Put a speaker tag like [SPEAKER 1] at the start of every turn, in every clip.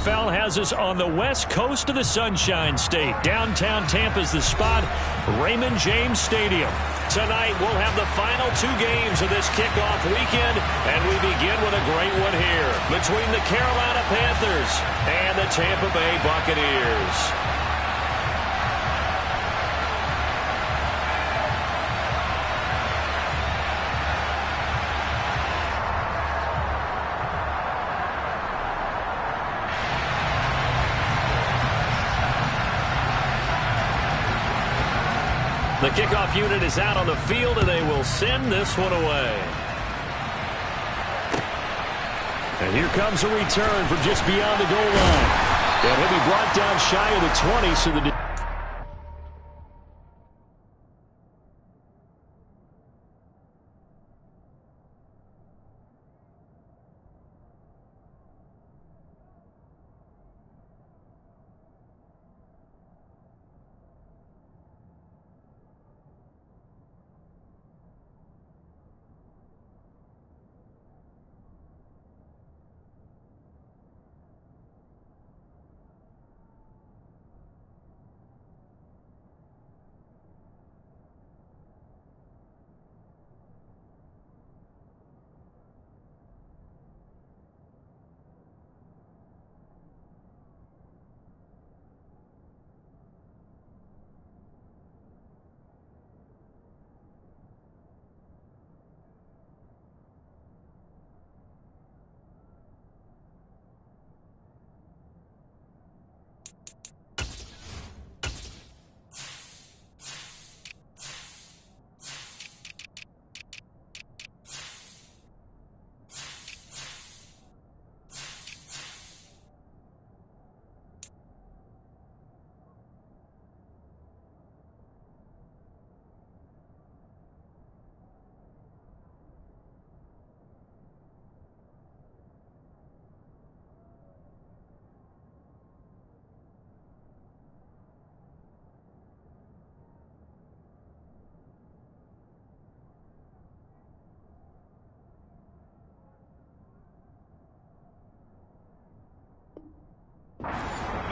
[SPEAKER 1] NFL has us on the west coast of the Sunshine State. Downtown Tampa's the spot, Raymond James Stadium. Tonight, we'll have the final 2 games of this kickoff weekend, and we begin with a great one here between the Carolina Panthers and the Tampa Bay Buccaneers. The kickoff unit is out on the field, and they will send this one away. And here comes a return from just beyond the goal line. And he'll be brought down shy of the 20, so the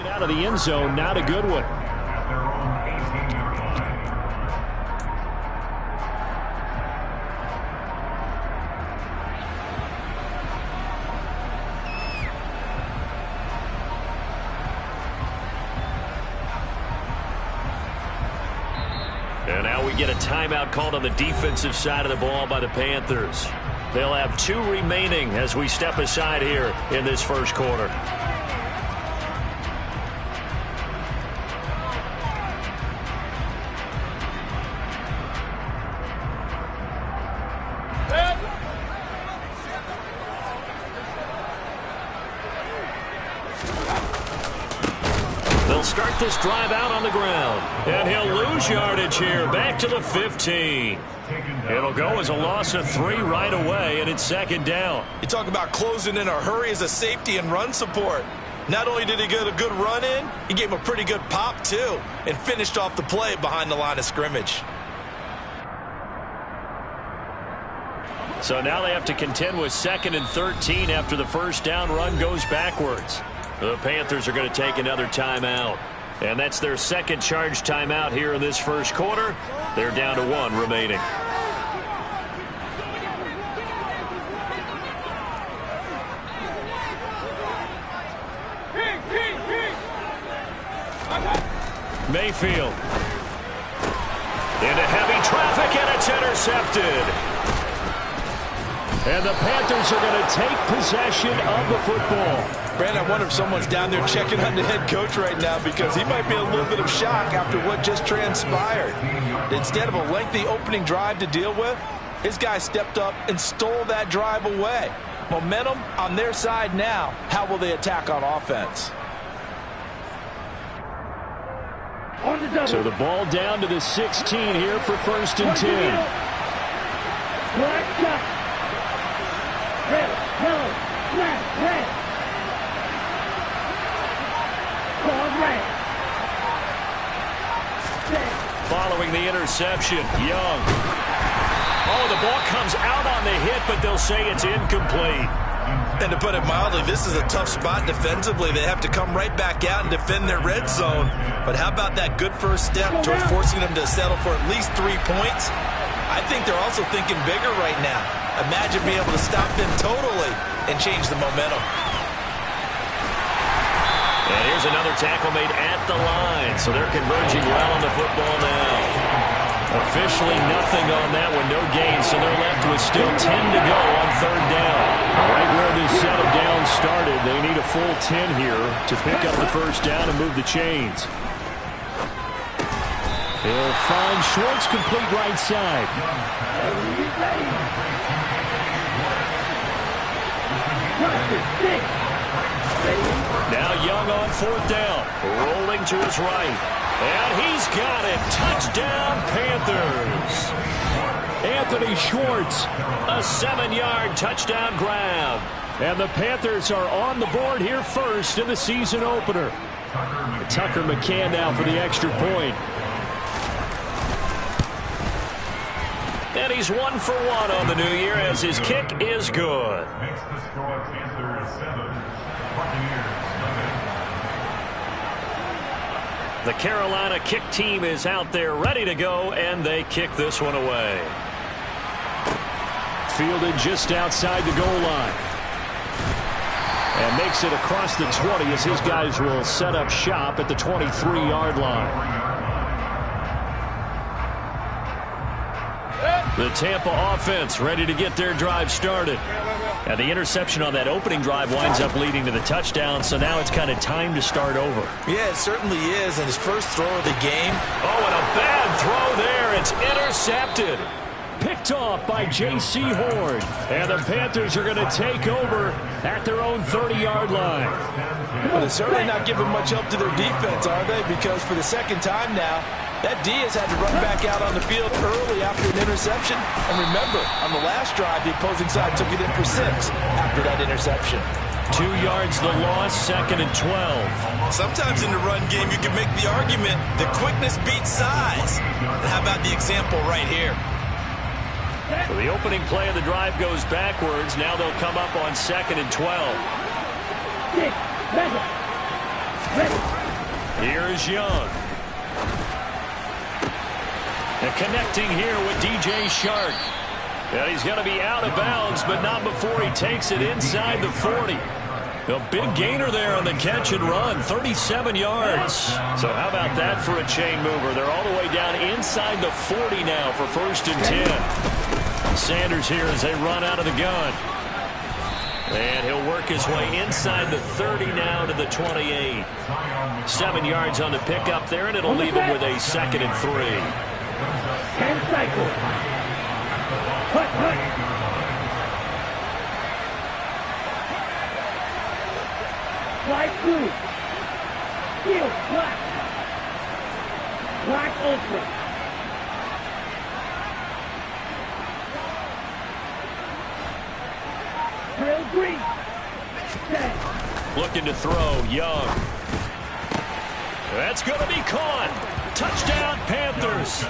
[SPEAKER 1] out of the end zone, not a good one. And now we get a timeout called on the defensive side of the ball by the Panthers. They'll have 2 remaining as we step aside here in this first quarter. Start this drive out on the ground. And he'll lose yardage here. Back to the 15. It'll go as a loss of 3 right away, and it's 2nd down.
[SPEAKER 2] You talk about closing in a hurry as a safety and run support. Not only did he get a good run in, he gave him a pretty good pop, too, and finished off the play behind the line of scrimmage.
[SPEAKER 1] So now they have to contend with 2nd and 13 after the first down run goes backwards. The Panthers are going to take another timeout. And that's their 2nd charge timeout here in this first quarter. They're down to 1 remaining. Mayfield. Into heavy traffic, and it's intercepted. And the Panthers are going to take possession of the football.
[SPEAKER 2] Brandon, I wonder if someone's down there checking on the head coach right now, because he might be in a little bit of shock after what just transpired. Instead of a lengthy opening drive to deal with, his guy stepped up and stole that drive away. Momentum on their side now. How will they attack on offense?
[SPEAKER 1] So the ball down to the 16 here for 1st and 10. Following the interception, Young. Oh, the ball comes out on the hit, but they'll say it's incomplete.
[SPEAKER 2] And to put it mildly, this is a tough spot defensively. They have to come right back out and defend their red zone. But how about that good first step towards forcing them to settle for at least 3 points? I think they're also thinking bigger right now. Imagine being able to stop them totally and change the momentum.
[SPEAKER 1] And here's another tackle made at the line. So they're converging well on the football now. Officially nothing on that one, no gain, so they're left with still 10 to go on 3rd down.
[SPEAKER 3] Right where this set of downs started, they need a full 10 here to pick up the first down and move the chains. He'll find Schwartz complete right side.
[SPEAKER 1] Now Young on 4th down, rolling to his right. And he's got it. Touchdown, Panthers.
[SPEAKER 3] Anthony Schwartz.
[SPEAKER 1] A 7-yard touchdown grab.
[SPEAKER 3] And the Panthers are on the board here first in the season opener. Tucker McCann now for the extra point.
[SPEAKER 1] And he's 1 for 1 on the new year as his kick is good.
[SPEAKER 4] Makes the score Panthers 7, Buccaneers.
[SPEAKER 1] The Carolina kick team is out there ready to go, and they kick this one away.
[SPEAKER 3] Fielded just outside the goal line. And makes it across the 20 as his guys will set up shop at the 23-yard line.
[SPEAKER 1] The Tampa offense ready to get their drive started. And the interception on that opening drive winds up leading to the touchdown, so now it's kind of time to start over.
[SPEAKER 2] Yeah, it certainly is. And his first throw of the game.
[SPEAKER 1] Oh, and a bad throw there. It's intercepted.
[SPEAKER 3] Picked off by J.C. Horn. And the Panthers are going to take over at their own 30-yard line.
[SPEAKER 2] Well, they're certainly not giving much help to their defense, are they? Because for the second time now, that Diaz had to run back out on the field early after an interception. And remember, on the last drive, the opposing side took it in for 6 after that interception.
[SPEAKER 1] 2 yards the loss, 2nd and 12.
[SPEAKER 2] Sometimes in the run game, you can make the argument that quickness beats size. And how about the example right here?
[SPEAKER 1] So the opening play of the drive goes backwards. Now they'll come up on 2nd and 12. Here is Young. And connecting here with DJ Shark. And he's going to be out of bounds, but not before he takes it inside the 40. A big gainer there on the catch and run, 37 yards. So how about that for a chain mover? They're all the way down inside the 40 now for 1st and 10. Sanders here as they run out of the gun. And he'll work his way inside the 30 now to the 28. 7 yards on the pickup there, and it'll leave him with a 2nd and 3.
[SPEAKER 5] 10 cycles. Cut. Slide through. Field black. Black ultra. Trail green. 10.
[SPEAKER 1] Looking to throw, Young. That's going to be caught. Touchdown, Panthers.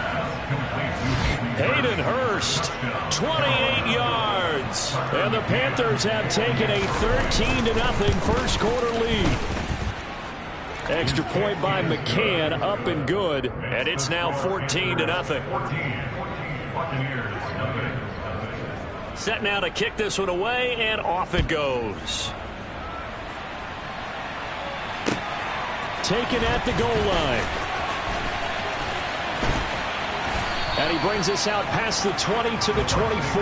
[SPEAKER 1] Hayden Hurst, 28 yards.
[SPEAKER 3] And the Panthers have taken a 13-0 first quarter lead. Extra point by McCann, up and good.
[SPEAKER 1] And it's now 14-0. Set now to kick this one away, and off it goes.
[SPEAKER 3] Taken at the goal line. And he brings us out past the 20 to the 24.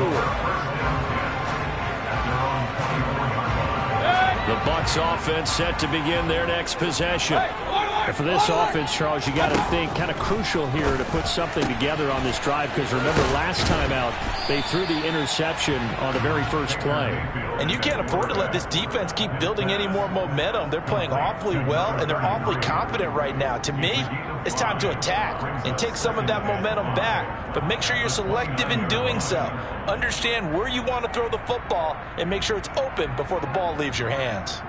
[SPEAKER 3] The Bucs offense set to begin their next possession. And for this offense, Charles, you got to think kind of crucial here to put something together on this drive, because remember last time out they threw the interception on the very first play.
[SPEAKER 2] And you can't afford to let this defense keep building any more momentum. They're playing awfully well, and they're awfully confident right now. To me, it's time to attack and take some of that momentum back, but make sure you're selective in doing so. Understand where you want to throw the football and make sure it's open before the ball leaves your hands.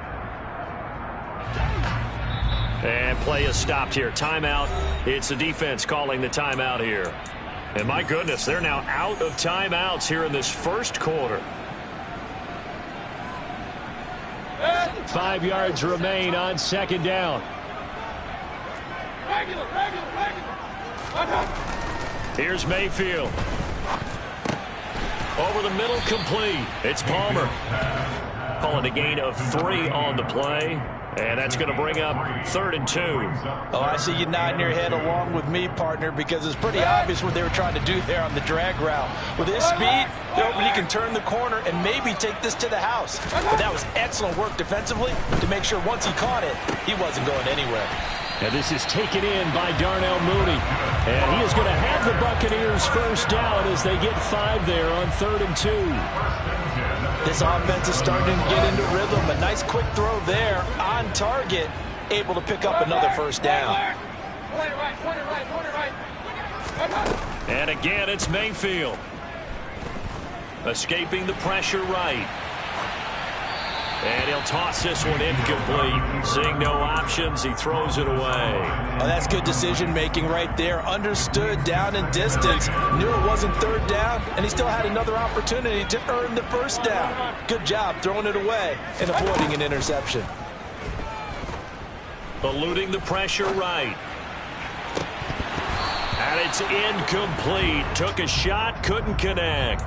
[SPEAKER 1] And play is stopped here. Timeout. It's the defense calling the timeout here. And my goodness, they're now out of timeouts here in this first quarter.
[SPEAKER 3] 5 yards remain on second down. Here's Mayfield. Over the middle, complete. It's Palmer. Calling a gain of 3 on the play. And that's going to bring up 3rd and 2.
[SPEAKER 2] Oh, I see you nodding your head along with me, partner, because it's pretty obvious what they were trying to do there on the drag route. With his speed, he can turn the corner and maybe take this to the house. But that was excellent work defensively to make sure once he caught it, he wasn't going anywhere.
[SPEAKER 3] And this is taken in by Darnell Mooney. And he is going to have the Buccaneers first down as they get 5 there on 3rd and 2.
[SPEAKER 2] This offense is starting to get into rhythm. A nice quick throw there on target, able to pick up another first down.
[SPEAKER 1] And again, it's Mayfield. Escaping the pressure right. And he'll toss this one incomplete. Seeing no options, he throws it away.
[SPEAKER 2] Oh, that's good decision-making right there. Understood down and distance. Knew it wasn't 3rd down, and he still had another opportunity to earn the first down. Good job throwing it away and avoiding an interception.
[SPEAKER 1] Eluding the pressure right. And it's incomplete. Took a shot, couldn't connect.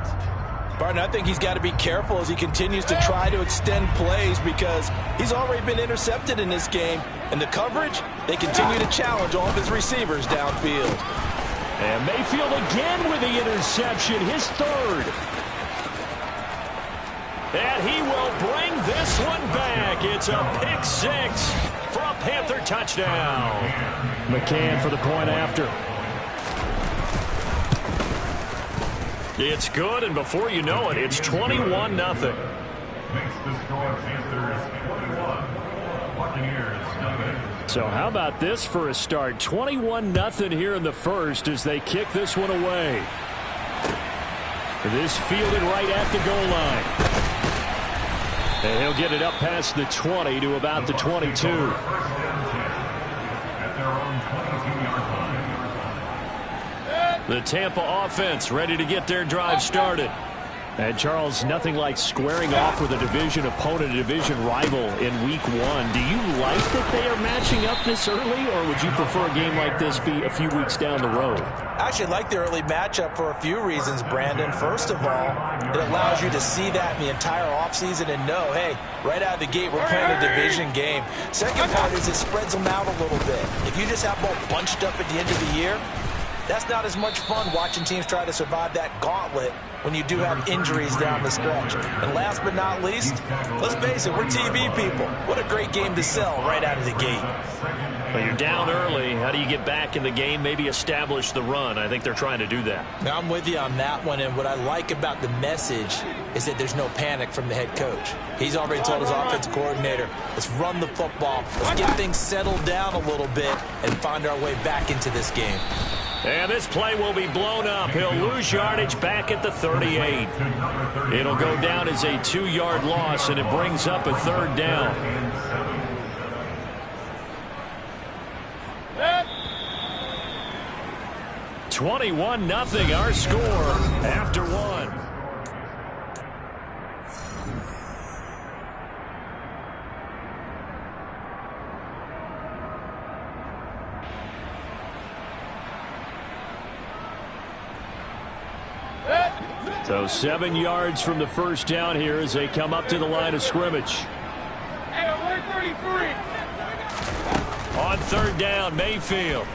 [SPEAKER 2] Barton, I think he's got to be careful as he continues to try to extend plays because he's already been intercepted in this game. And the coverage, they continue to challenge all of his receivers downfield.
[SPEAKER 3] And Mayfield again with the interception, his 3rd.
[SPEAKER 1] And he will bring this one back. It's a pick 6 for a Panther touchdown.
[SPEAKER 3] McCann for the point after.
[SPEAKER 1] It's good, and before you know it, it's 21-0.
[SPEAKER 4] Makes the score Panthers 21, Buccaneers 0.
[SPEAKER 3] So how about this for a start? 21-0 here in the first as they kick this one away. This fielded right at the goal line. And he'll get it up past the 20 to about the 22.
[SPEAKER 4] At their own 22-yard line.
[SPEAKER 3] The Tampa offense ready to get their drive started. And Charles, nothing like squaring off with a division opponent, a division rival in week 1. Do you like that they are matching up this early, or would you prefer a game like this be a few weeks down the road?
[SPEAKER 2] I actually like the early matchup for a few reasons, Brandon. First of all, it allows you to see that in the entire offseason and know, hey, right out of the gate, we're playing a division game. Second part is it spreads them out a little bit. If you just have them all bunched up at the end of the year, that's not as much fun watching teams try to survive that gauntlet when you do have injuries down the stretch. And last but not least, let's face it, we're TV people. What a great game to sell right out of the gate.
[SPEAKER 1] Well, you're down early. How do you get back in the game, maybe establish the run? I think they're trying to do that.
[SPEAKER 2] Now, I'm with you on that one, and what I like about the message is that there's no panic from the head coach. He's already told his offensive coordinator, let's run the football, let's get things settled down a little bit and find our way back into this game.
[SPEAKER 1] And this play will be blown up. He'll lose yardage back at the 38. It'll go down as a 2-yard loss, and it brings up a 3rd down.
[SPEAKER 4] Set.
[SPEAKER 1] 21-0 our score after 1.
[SPEAKER 3] So 7 yards from the first down here as they come up to the line of scrimmage.
[SPEAKER 1] On 3rd down, Mayfield.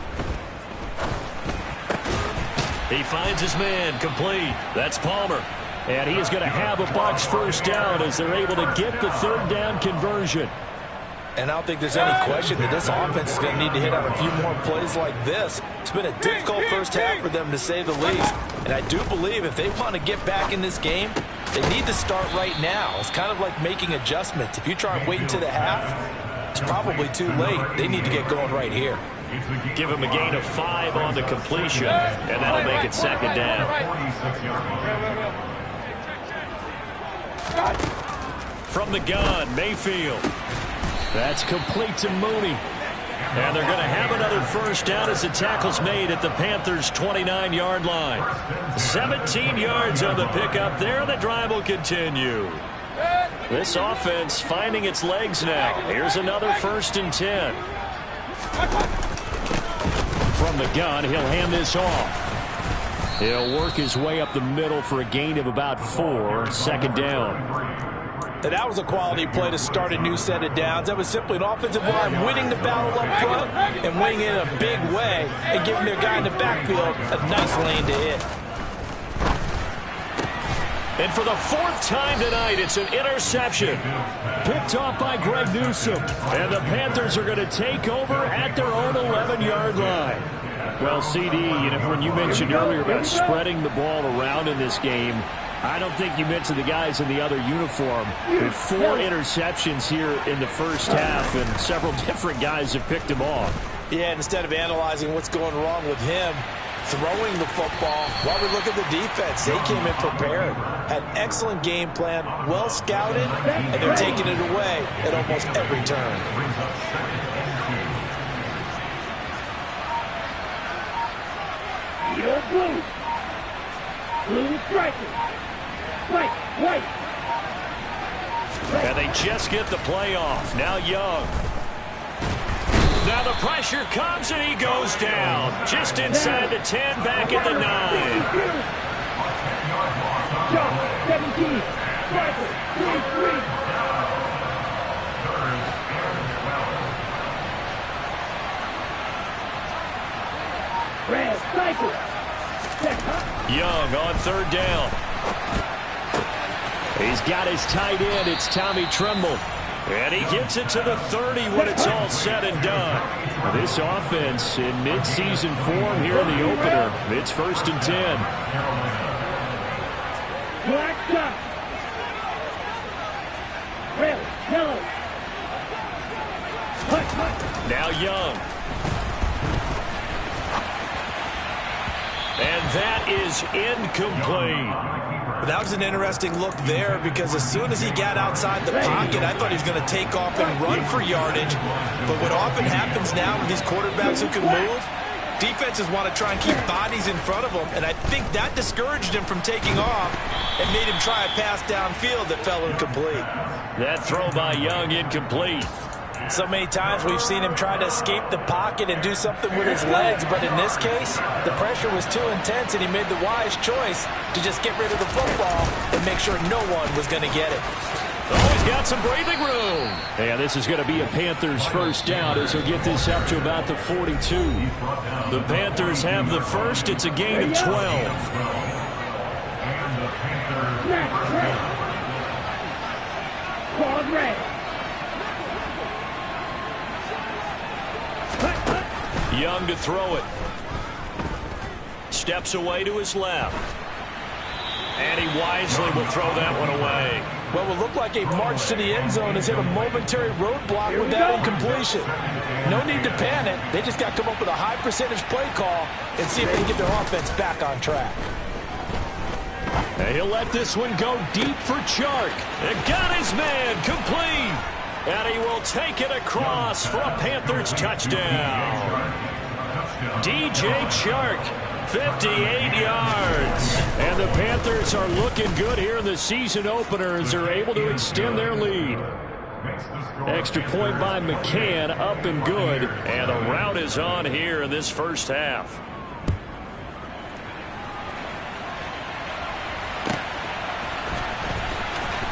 [SPEAKER 1] He finds his man, complete. That's Palmer.
[SPEAKER 3] And he is going to have a Bucs first down as they're able to get the 3rd down conversion.
[SPEAKER 2] And I don't think there's any question that this offense is going to need to hit on a few more plays like this. It's been a difficult first half for them, to say the least. And I do believe if they want to get back in this game, they need to start right now. It's kind of like making adjustments. If you try and wait until the half, it's probably too late. They need to get going right here.
[SPEAKER 1] Give him a gain of 5 on the completion, and that'll make it 2nd down. From the gun, Mayfield.
[SPEAKER 3] That's complete to Mooney.
[SPEAKER 1] And they're going to have another first down as the tackle's made at the Panthers' 29-yard line. 17 yards on the pickup there. The drive will continue. This offense finding its legs now. Here's another 1st and 10. From the gun, he'll hand this off. He'll work his way up the middle for a gain of about 4. 2nd down.
[SPEAKER 2] And that was a quality play to start a new set of downs. That was simply an offensive line winning the battle up front and winning it in a big way and giving their guy in the backfield a nice lane to hit.
[SPEAKER 1] And for the 4th time tonight, it's an interception. Picked off by Greg Newsome. And the Panthers are going to take over at their own 11-yard line. Well, CD, when you mentioned earlier about spreading the ball around in this game, I don't think you mentioned the guys in the other uniform. With 4 interceptions here in the first half, and several different guys have picked him off.
[SPEAKER 2] Yeah, instead of analyzing what's going wrong with him, throwing the football, while we look at the defense, they came in prepared, had an excellent game plan, well scouted, and they're taking it away at almost every turn.
[SPEAKER 5] You're blue. Blue striker. White.
[SPEAKER 1] And they just get the play off. Now Young. Now the pressure comes and he goes down. Just inside the 10, back at the 9.
[SPEAKER 5] Shot, 17. Striker, 3-3. Red cycle.
[SPEAKER 1] Young on 3rd down. He's got his tight end. It's Tommy Tremble. And he gets it to the 30 when it's all said and done. This offense in mid-season form here in the opener. It's 1st and 10.
[SPEAKER 5] Black shot. Red, yellow. Hut.
[SPEAKER 1] Now Young. And that is incomplete.
[SPEAKER 2] That was an interesting look there because as soon as he got outside the pocket, I thought he was going to take off and run for yardage. But what often happens now with these quarterbacks who can move, defenses want to try and keep bodies in front of them, and I think that discouraged him from taking off and made him try a pass downfield that fell incomplete.
[SPEAKER 1] That throw by Young incomplete.
[SPEAKER 2] So many times we've seen him try to escape the pocket and do something with his legs, but in this case, the pressure was too intense and he made the wise choice to just get rid of the football and make sure no one was going to get it.
[SPEAKER 1] Oh, he's got some breathing room. And this is going to be a Panthers 1st down as he'll get this up to about the 42. The Panthers have the first. It's a gain of 12.
[SPEAKER 5] Claude red.
[SPEAKER 1] Young to throw it. Steps away to his left. And he wisely will throw that one away.
[SPEAKER 2] Well, it looked like a march to the end zone has hit a momentary roadblock with that incompletion. No need to panic. They just got to come up with a high percentage play call and see if they can get their offense back on track.
[SPEAKER 1] And he'll let this one go deep for Chark. And got his man complete. And he will take it across for a Panthers touchdown. DJ Chark, 58 yards. And the Panthers are looking good here in the season opener as they're able to extend their lead. Extra point by McCann, up and good. And the route is on here in this first half.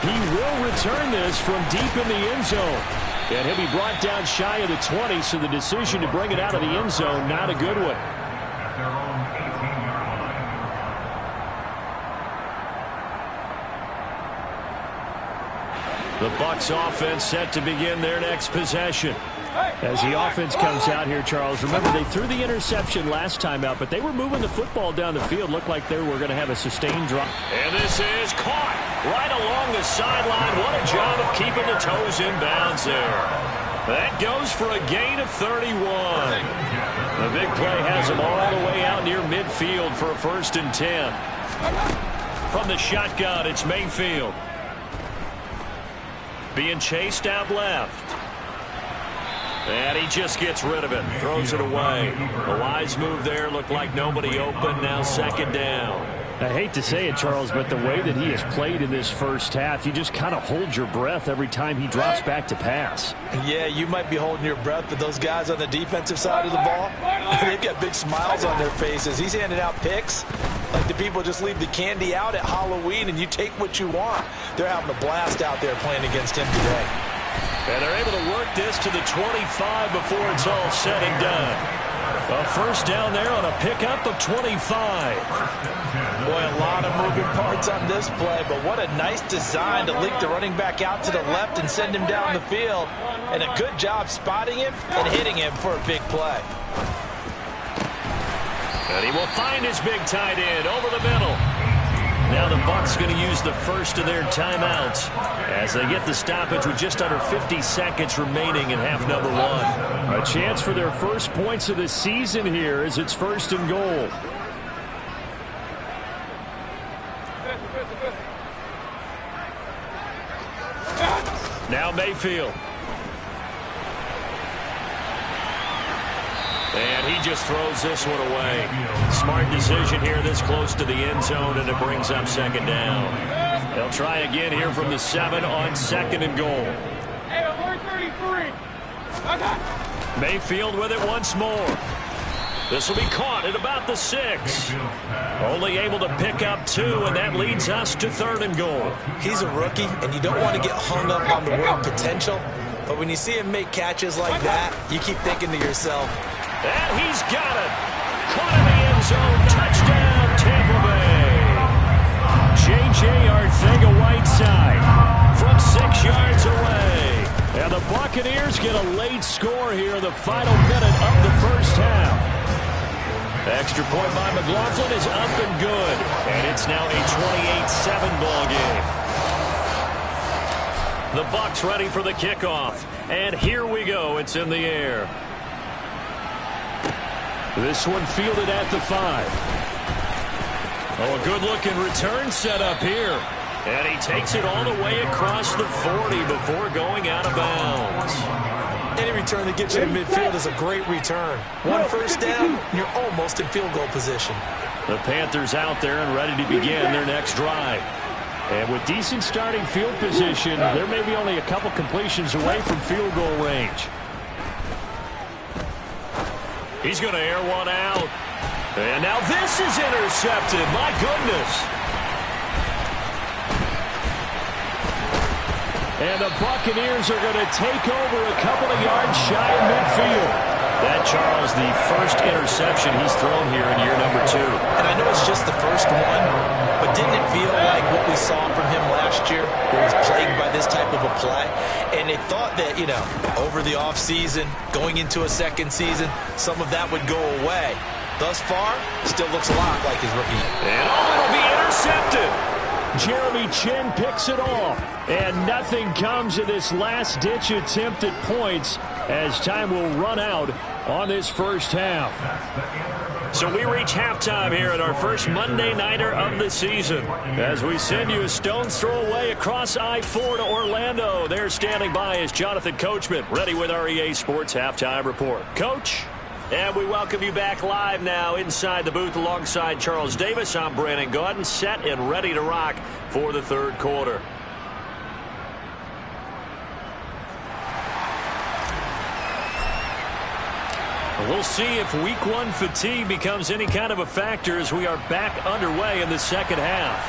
[SPEAKER 1] He will return this from deep in the end zone. And he'll be brought down shy of the 20, so the decision to bring it out of the end zone, not a good one. The Bucs offense set to begin their next possession. As the offense comes out here, Charles, remember they threw the interception last time out, but they were moving the football down the field. Looked like they were going to have a sustained drop. And this is caught right along the sideline. What a job of keeping the toes in bounds there. That goes for a gain of 31. The big play has them all the way out near midfield for a 1st and 10. From the shotgun, it's Mayfield. Being chased out left. And he just gets rid of it. Throws it away. A wise move there. Looked like nobody open. Now 2nd down.
[SPEAKER 3] I hate to say it, Charles, but the way that he has played in this first half, you just kind of hold your breath every time he drops back to pass.
[SPEAKER 2] Yeah, you might be holding your breath, but those guys on the defensive side of the ball, they've got big smiles on their faces. He's handing out picks like the people just leave the candy out at Halloween and you take what you want. They're having a blast out there playing against him today.
[SPEAKER 1] And they're able to work this to the 25 before it's all said and done. A first down there on a pickup of 25.
[SPEAKER 2] Boy, a lot of moving parts on this play, but what a nice design to leak the running back out to the left and send him down the field. And a good job spotting him and hitting him for a big play.
[SPEAKER 1] And he will find his big tight end over the middle. Now the Bucs going to use the first of their timeouts as they get the stoppage with just under 50 seconds remaining in half number one.
[SPEAKER 3] A chance for their first points of the season here as it's first and goal.
[SPEAKER 1] Now Mayfield. And he just throws this one away. Smart decision here this close to the end zone, and it brings up second down. They'll try again here from the 7 on second and goal.
[SPEAKER 5] Hey, alert 33. Okay.
[SPEAKER 1] Mayfield with it once more. This will be caught at about the 6. Only able to pick up 2, and that leads us to third and goal.
[SPEAKER 2] He's a rookie, and you don't want to get hung up on the word potential. But when you see him make catches like that, you keep thinking to yourself,
[SPEAKER 1] and he's got it. Caught in the end zone. Touchdown, Tampa Bay. J.J. Arcega-Whiteside from 6 yards away. And the Buccaneers get a late score here in the final minute of the first half. Extra point by McLaughlin is up and good. And it's now a 28-7 ball game. The Bucs ready for the kickoff. And here we go. It's in the air. This one fielded at the 5. Oh, a good-looking return set up here. And he takes it all the way across the 40 before going out of bounds.
[SPEAKER 2] Any return that gets you to midfield is a great return. One first down, you're almost in field goal position.
[SPEAKER 1] The Panthers out there and ready to begin their next drive. And with decent starting field position, there may be only a couple completions away from field goal range. He's going to air one out. And now this is intercepted. My goodness. And the Buccaneers are going to take over a couple of yards shy of midfield. That, Charles, the first interception he's thrown here in year number 2.
[SPEAKER 2] And I know it's just the first one, but didn't it feel like what we saw from him last year, where he was plagued by this type of a play? And they thought that, over the offseason, going into a second season, some of that would go away. Thus far, still looks a lot like his rookie.
[SPEAKER 1] And it'll be intercepted.
[SPEAKER 3] Jeremy Chin picks it off. And nothing comes of this last-ditch attempt at points as time will run out on this first half.
[SPEAKER 1] So we reach halftime here at our first Monday Nighter of the season. As we send you a stone's throw away across I-4 to Orlando. There standing by is Jonathan Coachman, ready with our EA Sports Halftime Report. Coach? And we welcome you back live now inside the booth alongside Charles Davis. I'm Brandon Gaudin, set and ready to rock for the third quarter. We'll see if week 1 fatigue becomes any kind of a factor as we are back underway in the second half.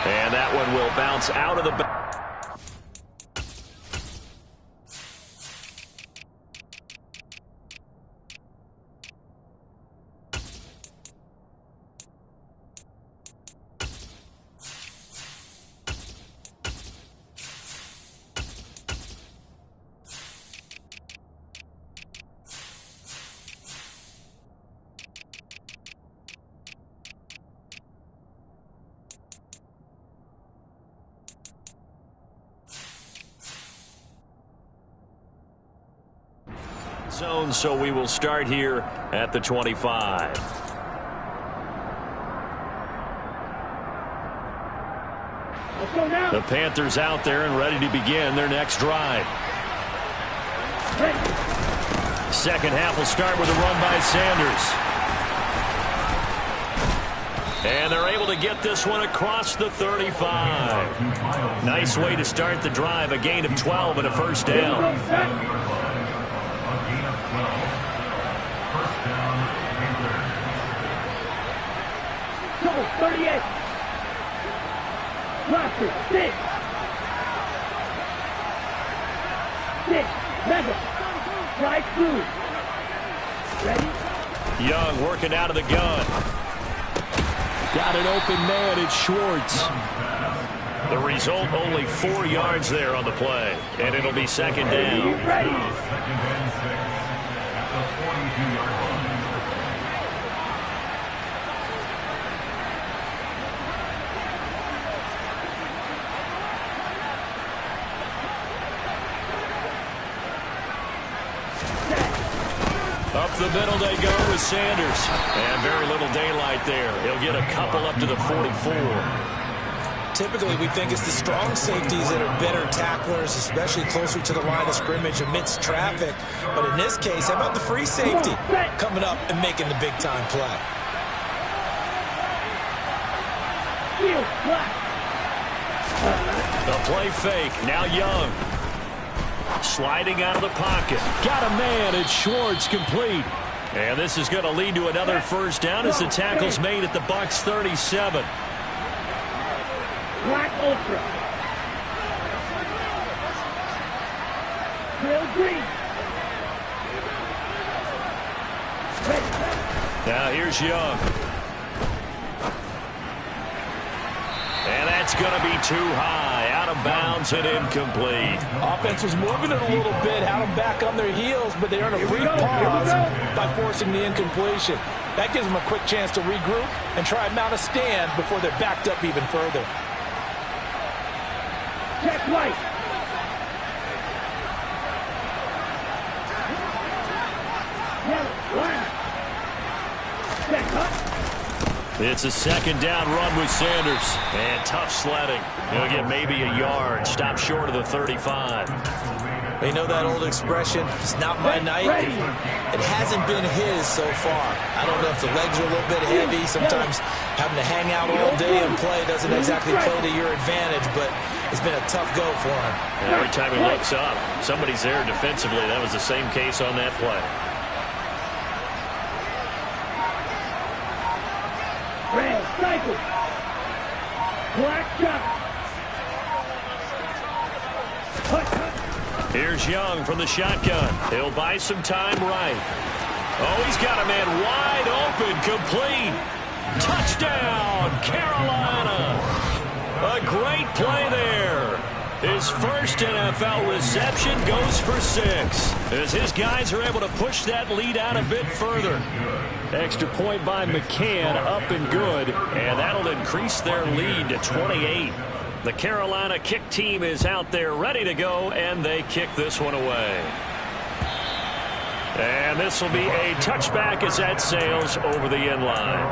[SPEAKER 1] And that one will bounce out of the... zone, so we will start here at the 25. The Panthers out there and ready to begin their next drive. Second half will start with a run by Sanders. And they're able to get this one across the 35. Nice way to start the drive. A gain of 12 and a first down.
[SPEAKER 4] A gain of 12. First down, Panthers.
[SPEAKER 5] 38. Cluster, 6. 6. Mega. Right through. Ready?
[SPEAKER 1] Young working out of the gun.
[SPEAKER 3] Got an open man. It's Schwartz.
[SPEAKER 1] The result, only 4 yards there on the play. And it'll be second down.
[SPEAKER 5] Ready.
[SPEAKER 4] Second and 6 at the 42-yard line.
[SPEAKER 1] Up the middle they go with Sanders. And very little daylight there. He'll get a couple up to the 44.
[SPEAKER 2] Typically, we think it's the strong safeties that are better tacklers, especially closer to the line of scrimmage amidst traffic. But in this case, how about the free safety coming up and making the big-time play?
[SPEAKER 1] The play fake. Now Young. Sliding out of the pocket.
[SPEAKER 3] Got a man. It's Schwartz, complete.
[SPEAKER 1] And this is going to lead to another first down as the tackle's made at the Bucs 37.
[SPEAKER 5] Black Ultra. Real green.
[SPEAKER 1] Now here's Young. And that's going to be too high. Out of bounds and incomplete.
[SPEAKER 2] Offense was moving it a little bit, had them back on their heels, but they earned a brief pause by forcing the incompletion. That gives them a quick chance to regroup and try and mount a stand before they're backed up even further.
[SPEAKER 5] Check right. Check up.
[SPEAKER 1] It's a second down run with Sanders. And tough sledding. He'll get maybe a yard. Stop short of the 35.
[SPEAKER 2] They know that old expression, it's not my night. It hasn't been his so far. I don't know if the legs are a little bit heavy. Sometimes having to hang out all day and play doesn't exactly play to your advantage, but it's been a tough go for him.
[SPEAKER 1] And every time he looks up, somebody's there defensively. That was the same case on that play.
[SPEAKER 5] Red cycle. Black shot.
[SPEAKER 1] Here's Young from the shotgun. He'll buy some time right. Oh, he's got a man wide open, complete. Touchdown, Carolina. A great play there. His first NFL reception goes for 6. As his guys are able to push that lead out a bit further.
[SPEAKER 3] Extra point by McCann, up and good.
[SPEAKER 1] And that'll increase their lead to 28. The Carolina kick team is out there ready to go, and they kick this one away. And this will be a touchback as that sails over the end line.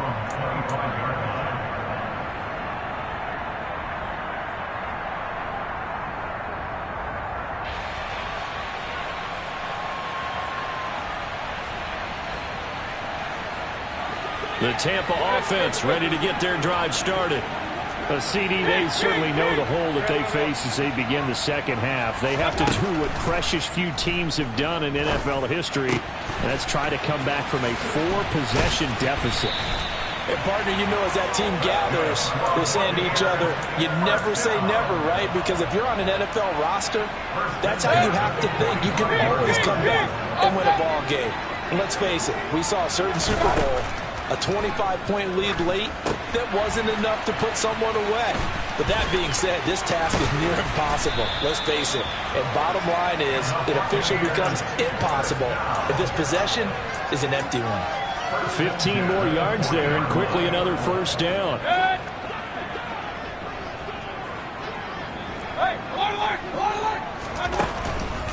[SPEAKER 1] The Tampa offense ready to get their drive started.
[SPEAKER 3] CD, they certainly know the hole that they face as they begin the second half. They have to do what precious few teams have done in NFL history, and that's try to come back from a 4-possession deficit.
[SPEAKER 2] And partner, you know, as that team gathers, they're saying to each other, you never say never, right? Because if you're on an NFL roster, that's how you have to think. You can always come back and win a ball game. And let's face it, we saw a certain Super Bowl, a 25-point lead late, that wasn't enough to put someone away. But that being said, this task is near impossible. Let's face it. And bottom line is, it officially becomes impossible if this possession is an empty one.
[SPEAKER 3] 15 more yards there, and quickly another first down.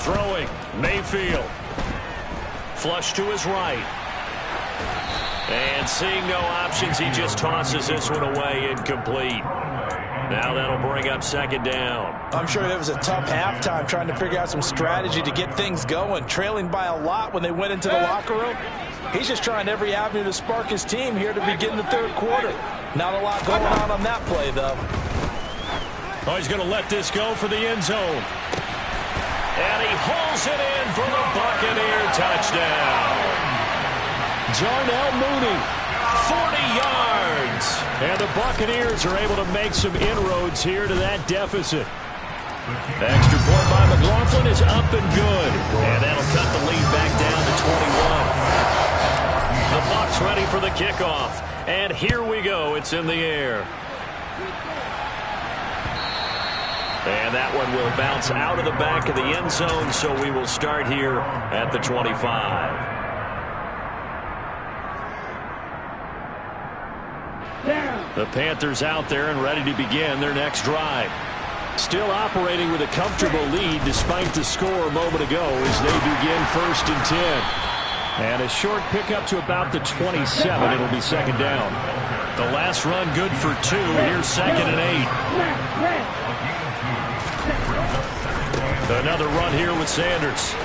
[SPEAKER 1] Throwing, Mayfield. Flush to his right. And seeing no options, he just tosses this one away, incomplete. Now that'll bring up second down.
[SPEAKER 2] I'm sure it was a tough halftime trying to figure out some strategy to get things going, trailing by a lot when they went into the locker room. He's just trying every avenue to spark his team here to begin the third quarter. Not a lot going on that play, though.
[SPEAKER 1] Oh, he's going to let this go for the end zone. And he hauls it in for the Buccaneer touchdown. Darnell Mooney, 40 yards. And the Buccaneers are able to make some inroads here to that deficit. The extra point by McLaughlin is up and good. And that'll cut the lead back down to 21. The Bucs ready for the kickoff. And here we go. It's in the air. And that one will bounce out of the back of the end zone, so we will start here at the 25. The Panthers out there and ready to begin their next drive. Still operating with a comfortable lead despite the score a moment ago as they begin 1st and 10. And a short pickup to about the 27. It'll be second down. The last run good for 2. Here's 2nd and 8. Another run here with Sanders.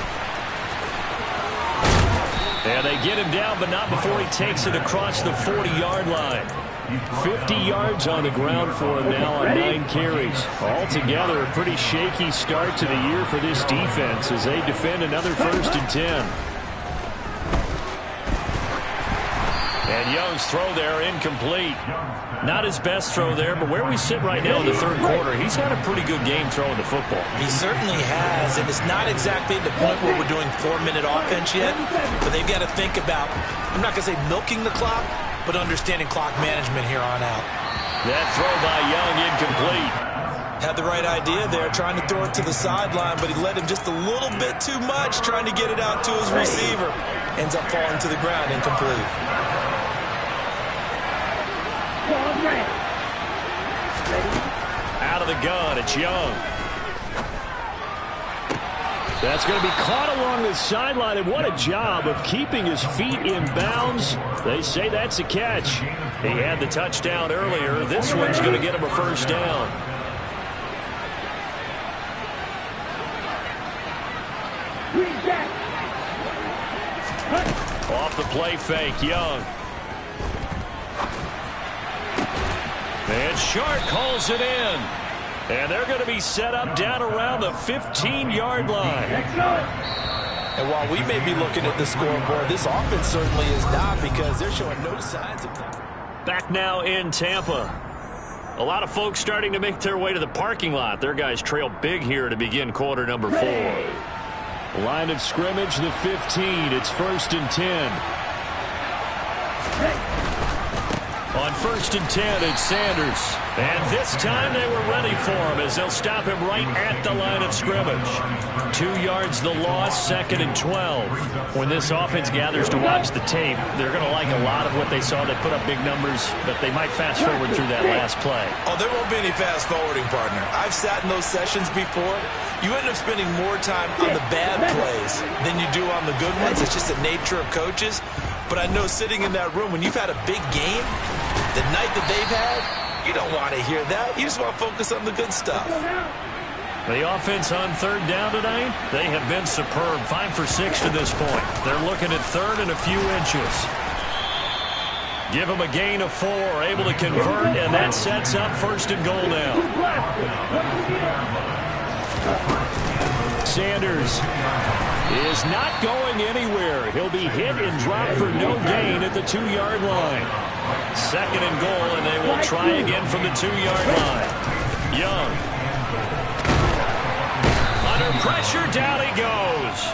[SPEAKER 1] And they get him down, but not before he takes it across the 40-yard line. 50 yards on the ground for him now on 9 carries. Altogether, a pretty shaky start to the year for this defense as they defend another 1st and 10. And Young's throw there incomplete. Not his best throw there, but where we sit right now in the third quarter, he's had a pretty good game throwing the football.
[SPEAKER 2] He certainly has, and it's not exactly at the point where we're doing 4-minute offense yet, but they've got to think about, I'm not going to say milking the clock, but understanding clock management here on out.
[SPEAKER 1] That throw by Young incomplete.
[SPEAKER 2] Had the right idea there, trying to throw it to the sideline, but he led him just a little bit too much, trying to get it out to his receiver. Ends up falling to the ground, incomplete.
[SPEAKER 1] Out of the gun, it's Young. That's going to be caught along the sideline, and what a job of keeping his feet in bounds. They say that's a catch. He had the touchdown earlier. This one's going to get him a 1st down. Off the play fake, Young. And Shark calls it in. And they're going to be set up down around the 15-yard line.
[SPEAKER 2] And while we may be looking at the scoreboard, this offense certainly is not, because they're showing no signs of that.
[SPEAKER 1] Back now in Tampa. A lot of folks starting to make their way to the parking lot. Their guys trail big here to begin quarter number 4. Line of scrimmage, the 15. It's 1st and 10. On 1st and 10, it's Sanders. And this time they were ready for him as they'll stop him right at the line of scrimmage. 2 yards the loss, 2nd and 12. When this offense gathers to watch the tape, they're going to like a lot of what they saw. They put up big numbers, but they might fast forward through that last play.
[SPEAKER 2] Oh, there won't be any fast forwarding, partner. I've sat in those sessions before. You end up spending more time on the bad plays than you do on the good ones. It's just the nature of coaches. But I know sitting in that room, when you've had a big game, the night that they've had, you don't want to hear that. You just want to focus on the good stuff.
[SPEAKER 1] The offense on 3rd down tonight, they have been superb. 5 for 6 to this point. They're looking at 3rd and a few inches. Give them a gain of 4, able to convert, and that sets up 1st and goal now. Sanders is not going anywhere. He'll be hit and dropped for no gain at the 2-yard line. 2nd and goal, and they will try again from the 2-yard line. Young. Under pressure, down he goes.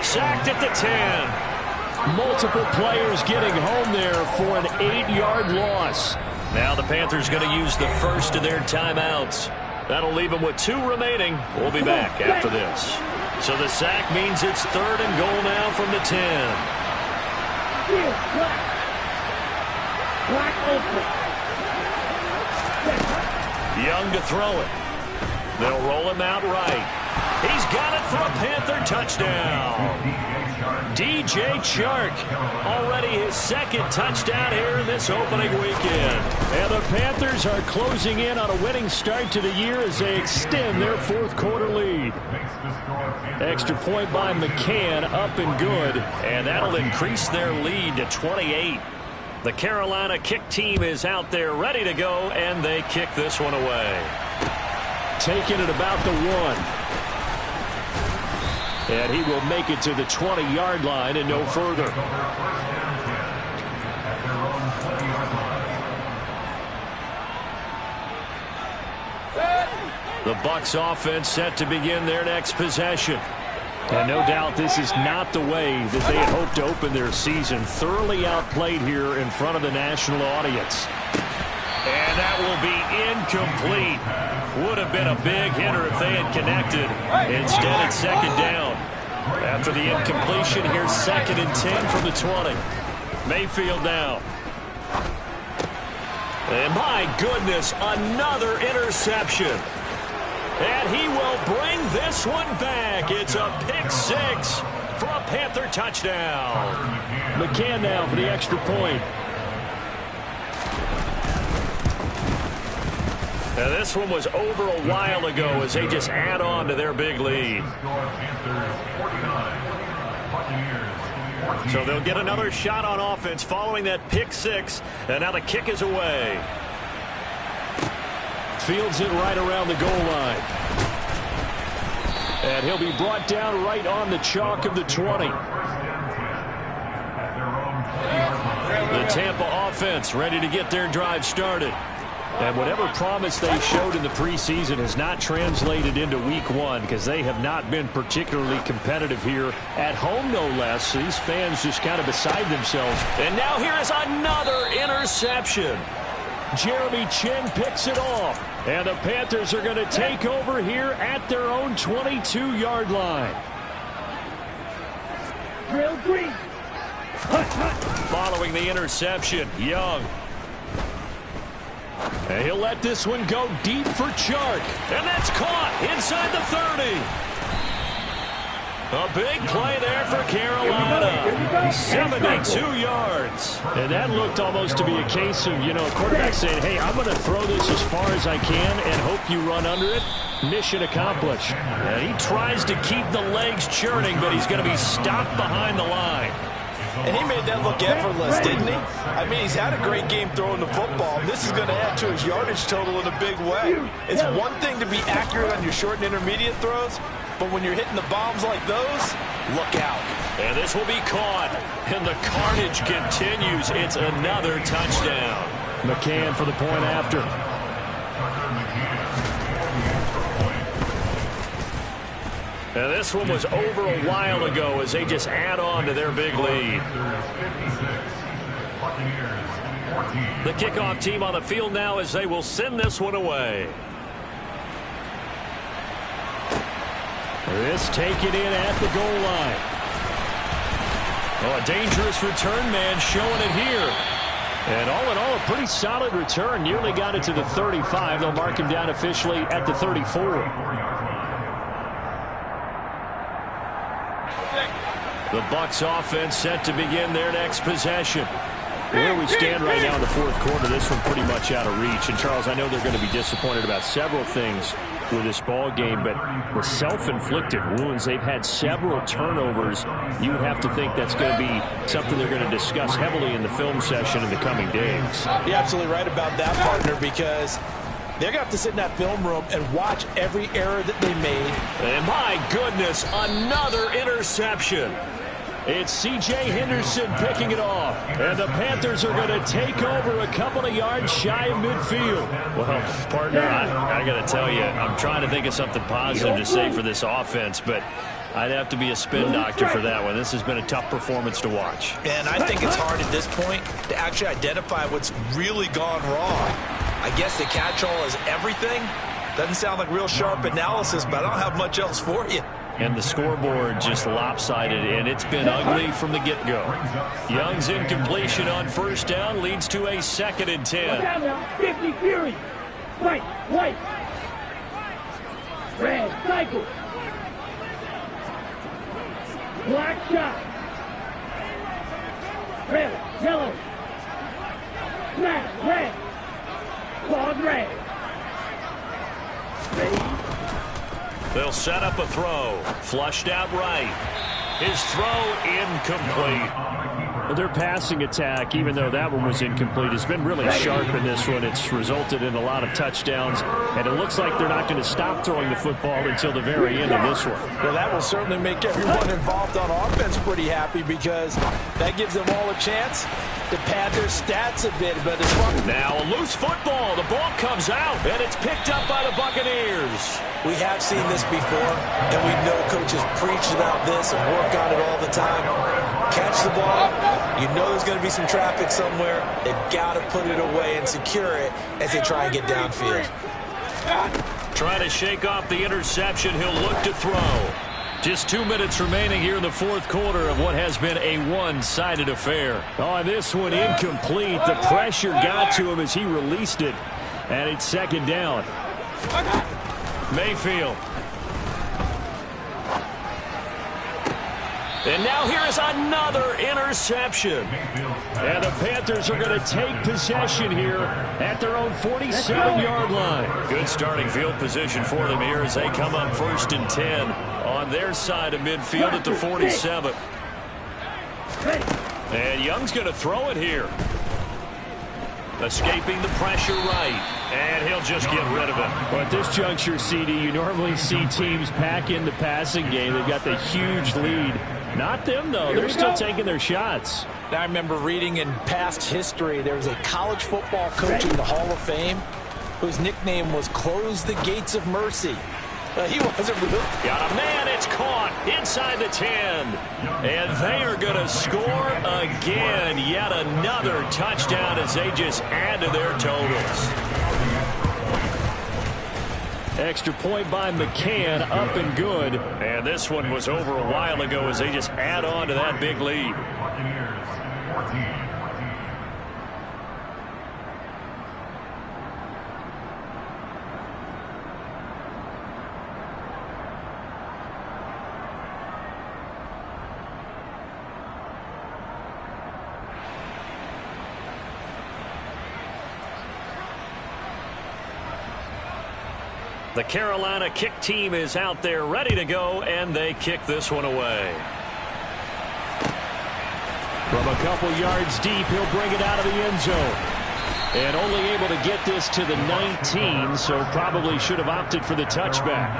[SPEAKER 1] Sacked at the 10. Multiple players getting home there for an 8-yard loss. Now the Panthers going to use the first of their timeouts. That'll leave them with 2 remaining. We'll be back after this. So the sack means it's 3rd and goal now from the 10. Young to throw it. They'll roll him out right. He's got it for a Panther touchdown. DJ Chark, already his second touchdown here in this opening weekend.
[SPEAKER 3] And the Panthers are closing in on a winning start to the year as they extend their fourth quarter lead. Extra point by McCann, up and good.
[SPEAKER 1] And that'll increase their lead to 28. The Carolina kick team is out there ready to go, and they kick this one away.
[SPEAKER 3] Taking it about the 1. And he will make it to the 20-yard line and no further.
[SPEAKER 1] The Bucs offense set to begin their next possession.
[SPEAKER 3] And no doubt this is not the way that they had hoped to open their season. Thoroughly outplayed here in front of the national audience.
[SPEAKER 1] And that will be incomplete. Would have been a big hitter if they had connected. Instead, it's second down. After the incompletion, here's 2nd and 10 from the 20. Mayfield now. And my goodness, another interception. And he will bring this one back. It's a pick 6 for a Panther touchdown.
[SPEAKER 3] McCann now for the extra point.
[SPEAKER 1] Now this one was over a while ago as they just add on to their big lead. So they'll get another shot on offense following that pick 6. And now the kick is away.
[SPEAKER 3] Fields it right around the goal line. And he'll be brought down right on the chalk of the 20. The Tampa offense ready to get their drive started. And whatever promise they showed in the preseason has not translated into week 1 because they have not been particularly competitive here at home, no less. These fans just kind of beside themselves.
[SPEAKER 1] And now here is another interception.
[SPEAKER 3] Jeremy Chin picks it off. And the Panthers are going to take over here at their own 22-yard line.
[SPEAKER 5] Drill green.
[SPEAKER 1] Following the interception, Young.
[SPEAKER 3] And he'll let this one go deep for Chark.
[SPEAKER 1] And that's caught inside the 30. A big play there for Carolina. 72 yards.
[SPEAKER 3] And that looked almost to be a case of, a quarterback saying, hey, I'm going to throw this as far as I can and hope you run under it. Mission accomplished.
[SPEAKER 1] And he tries to keep the legs churning, but he's going to be stopped behind the line.
[SPEAKER 2] And he made that look effortless, didn't he? I mean, he's had a great game throwing the football. And this is going to add to his yardage total in a big way. It's one thing to be accurate on your short and intermediate throws, but when you're hitting the bombs like those, look out.
[SPEAKER 1] And this will be caught. And the carnage continues. It's another touchdown.
[SPEAKER 3] McCann for the point after.
[SPEAKER 1] And this one was over a while ago as they just add on to their big lead. The kickoff team on the field now as they will send this one away.
[SPEAKER 3] This taken in at the goal line.
[SPEAKER 1] Oh, a dangerous return man showing it here.
[SPEAKER 3] And all in all, a pretty solid return. Nearly got it to the 35. They'll mark him down officially at the 34.
[SPEAKER 1] The Bucs offense set to begin their next possession.
[SPEAKER 3] Where we stand right now in the fourth quarter, this one pretty much out of reach. And, Charles, I know they're going to be disappointed about several things with this ball game, but the self-inflicted wounds, they've had several turnovers. You would have to think that's going to be something they're going to discuss heavily in the film session in the coming days.
[SPEAKER 2] You're absolutely right about that, partner, because they're going to have to sit in that film room and watch every error that they made.
[SPEAKER 1] And my goodness, another interception.
[SPEAKER 3] It's C.J. Henderson picking it off. And the Panthers are going to take over a couple of yards shy of midfield.
[SPEAKER 1] Well, partner, I got to tell you, I'm trying to think of something positive to say for this offense, but I'd have to be a spin doctor for that one. This has been a tough performance to watch.
[SPEAKER 2] And I think it's hard at this point to actually identify what's really gone wrong. I guess the catch-all is everything. Doesn't sound like real sharp analysis, but I don't have much else for you.
[SPEAKER 1] And the scoreboard just lopsided, and it's been ugly from the get-go. Young's incompletion on first down leads to a 2nd and 10.
[SPEAKER 5] Down now, 50 Fury. White. Red, cycle. Black shot. Red, yellow. Flag, red. Claws, red. Ready?
[SPEAKER 1] They'll set up a throw. Flushed out right. His throw incomplete.
[SPEAKER 3] Their passing attack, even though that one was incomplete, has been really sharp in this one. It's resulted in a lot of touchdowns, and it looks like they're not going to stop throwing the football until the very end of this one.
[SPEAKER 2] Well, that will certainly make everyone involved on offense pretty happy because that gives them all a chance to pad their stats a bit. But as far
[SPEAKER 1] now a loose football. The ball comes out, and it's picked up by the Buccaneers.
[SPEAKER 2] We have seen this before, and we know coaches preach about this and work on it all the time. Catch the ball. You know there's going to be some traffic somewhere. They've got to put it away and secure it as they try and get downfield.
[SPEAKER 1] Trying to shake off the interception. He'll look to throw. Just 2 minutes remaining here in the fourth quarter of what has been a one-sided affair. Oh, this one incomplete. The pressure got to him as he released it. And it's second down. Mayfield. And now here is another interception. And the Panthers are going to take possession here at their own 47-yard line. Good starting field position for them here as they come up 1st and 10 on their side of midfield at the 47. And Young's going to throw it here. Escaping the pressure right. And he'll just get rid of it.
[SPEAKER 3] Well, at this juncture, CD, you normally see teams pack in the passing game. They've got the huge lead. Not them, though. They're still taking their shots.
[SPEAKER 2] I remember reading in past history there was a college football coach in the Hall of Fame whose nickname was Close the Gates of Mercy. He wasn't really.
[SPEAKER 1] Got a man. It's caught inside the 10. And they are going to score again. Yet another touchdown as they just add to their totals. Extra point by McCann, up and good. And this one was over a while ago as they just add on to that big lead.
[SPEAKER 4] Buccaneers 14.
[SPEAKER 1] The Carolina kick team is out there ready to go, and they kick this one away.
[SPEAKER 3] From a couple yards deep, he'll bring it out of the end zone. And only able to get this to the 19, so probably should have opted for the touchback.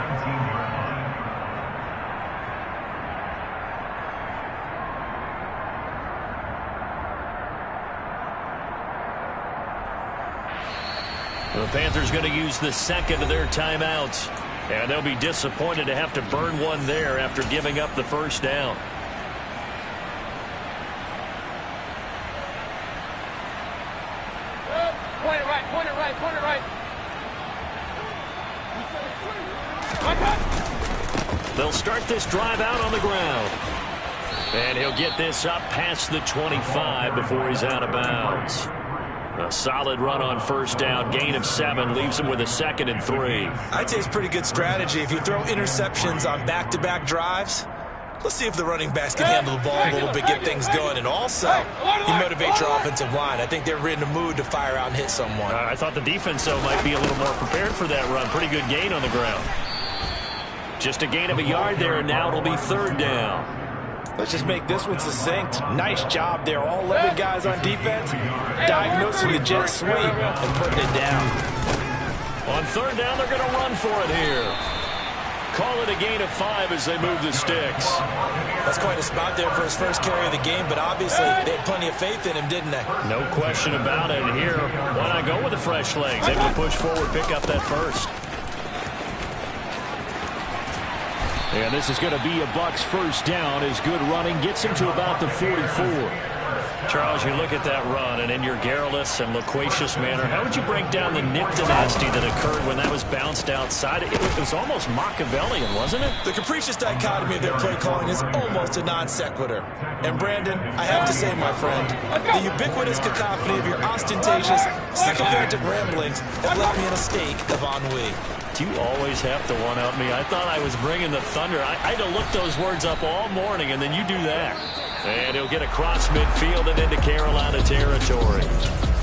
[SPEAKER 3] The Panthers going to use the second of their timeouts. And they'll be disappointed to have to burn one there after giving up the first down.
[SPEAKER 5] Point it right, point it right, point it right.
[SPEAKER 1] They'll start this drive out on the ground. And he'll get this up past the 25 before he's out of bounds. A solid run on first down, gain of 7, leaves him with a 2nd and 3.
[SPEAKER 2] I'd say it's pretty good strategy. If you throw interceptions on back-to-back drives, let's see if the running backs can handle the ball a little bit, get things going. And also, you motivate your offensive line. I think they're in the mood to fire out and hit someone.
[SPEAKER 1] I thought the defense, though, might be a little more prepared for that run. Pretty good gain on the ground. Just a gain of a yard there, and now it'll be 3rd down.
[SPEAKER 2] Let's just make this one succinct. Nice job there. All 11 guys on defense diagnosing the jet sweep and putting it down.
[SPEAKER 1] On 3rd down, they're going to run for it here. Call it a gain of 5 as they move the sticks.
[SPEAKER 2] That's quite a spot there for his first carry of the game, but obviously they had plenty of faith in him, didn't they?
[SPEAKER 1] No question about it. And here, why not go with the fresh legs? Able to push forward, pick up that first. And this is going to be a Bucs first down as good running gets him to about the 44. Charles, you look at that run, and in your garrulous and loquacious manner, how would you break down the nip nasty that occurred when that was bounced outside? It was almost Machiavellian, wasn't it?
[SPEAKER 2] The capricious dichotomy of their play calling is almost a non sequitur. And Brandon, I have to say, my friend, the ubiquitous cacophony of your ostentatious, sycophantic ramblings have left me in a state of ennui.
[SPEAKER 1] Do you always have to one-up me? I thought I was bringing the thunder. I had to look those words up all morning, and then you do that. And he'll get across midfield and into Carolina territory.